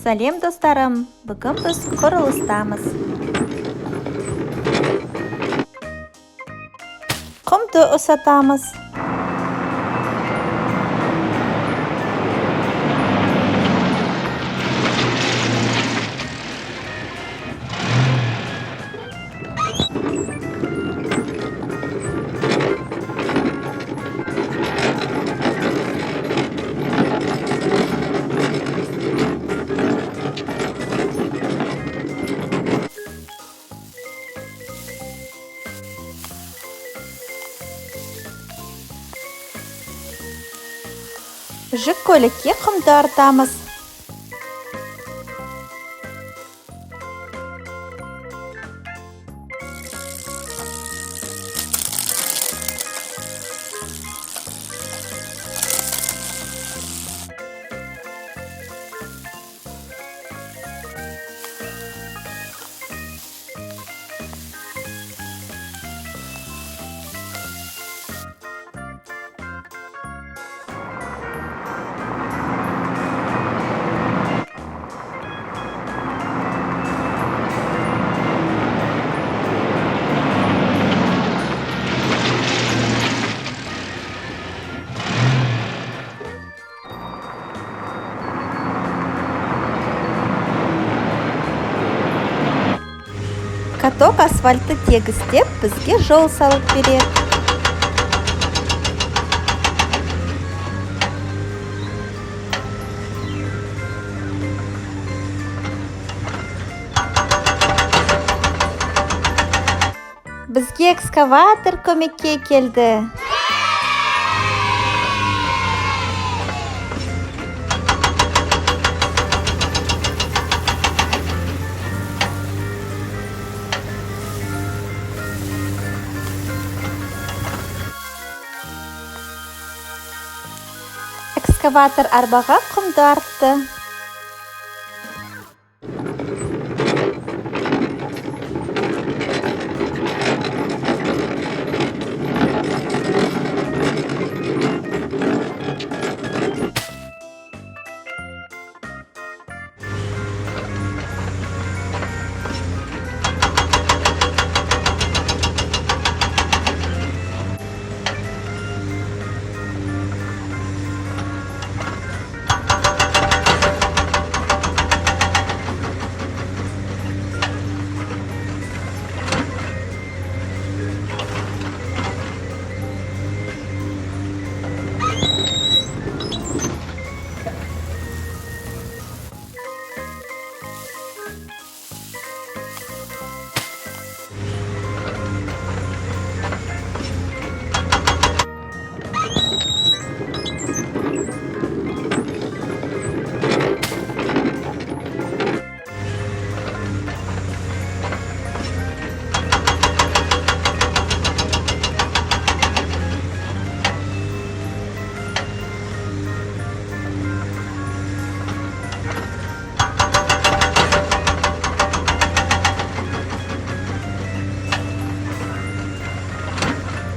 Сәлем достарым, бүгін біз құрылыстамыз. Құмды ұсатамыз. Жүк көлікке құмды артамыз. Каток асфальтты тегістеп, бізге жол салып береді. Бізге экскаватор көмекке келді. Экскаватор арбаға құмды артты.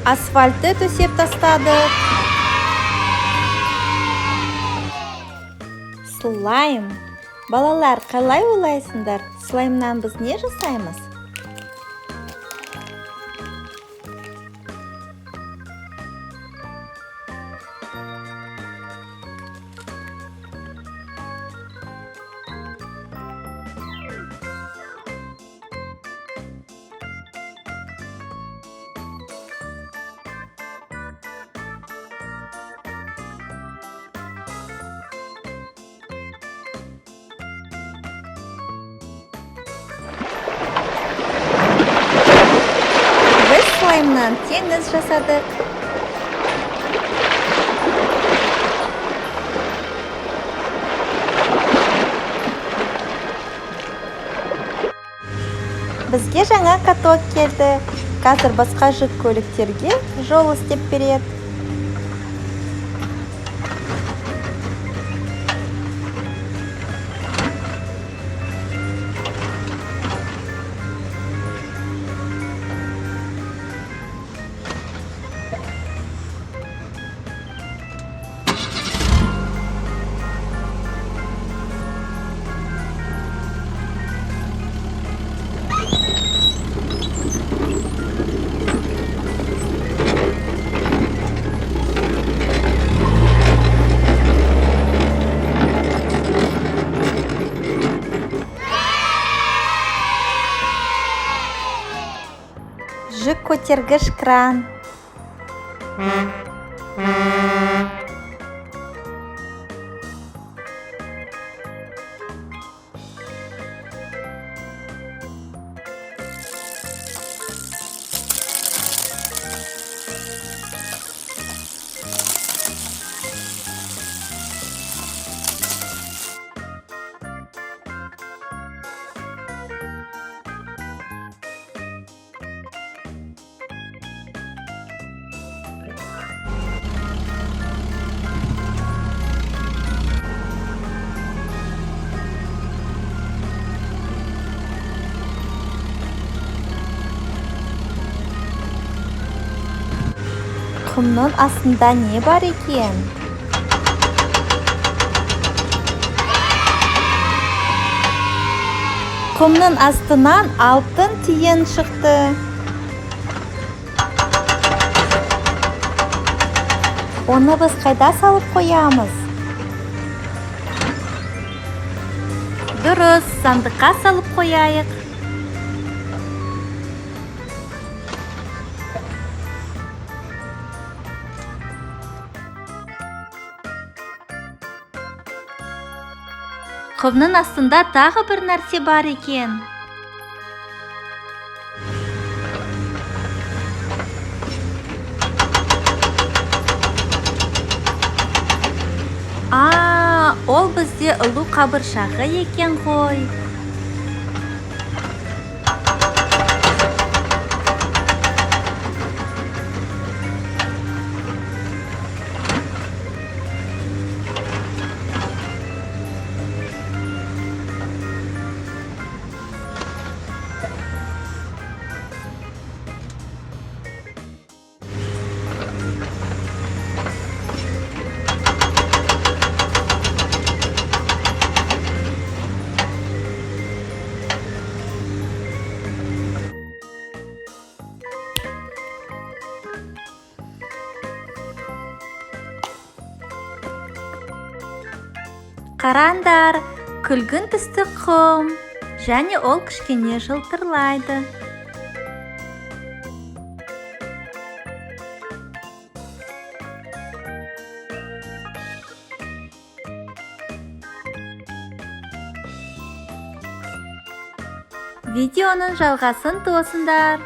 Асфальтты төсеп тастадық. Слайм. Балалар, қалай ойлайсыңдар? Слаймнан біз не жасаймыз? Слаймнан теңіз жасадық. Бізге жаңа каток келді. Қазір басқа жүк көліктерге жол істеп береді. жүк көтергіш кран. Құмның астында не бар екен? Құмның астынан алтын тиын шықты. Оны біз қайда салып қоямыз? Дұрыс, сандыққа салып қояйық. Құмның астында тағы бір нәрсе бар екен. Ол бізде ұлу қабыршағы екен ғой. Қараңдар, күлгін түсті құм, және ол кішкене жылтырлайды. Видеоның жалғасын тосыңдар.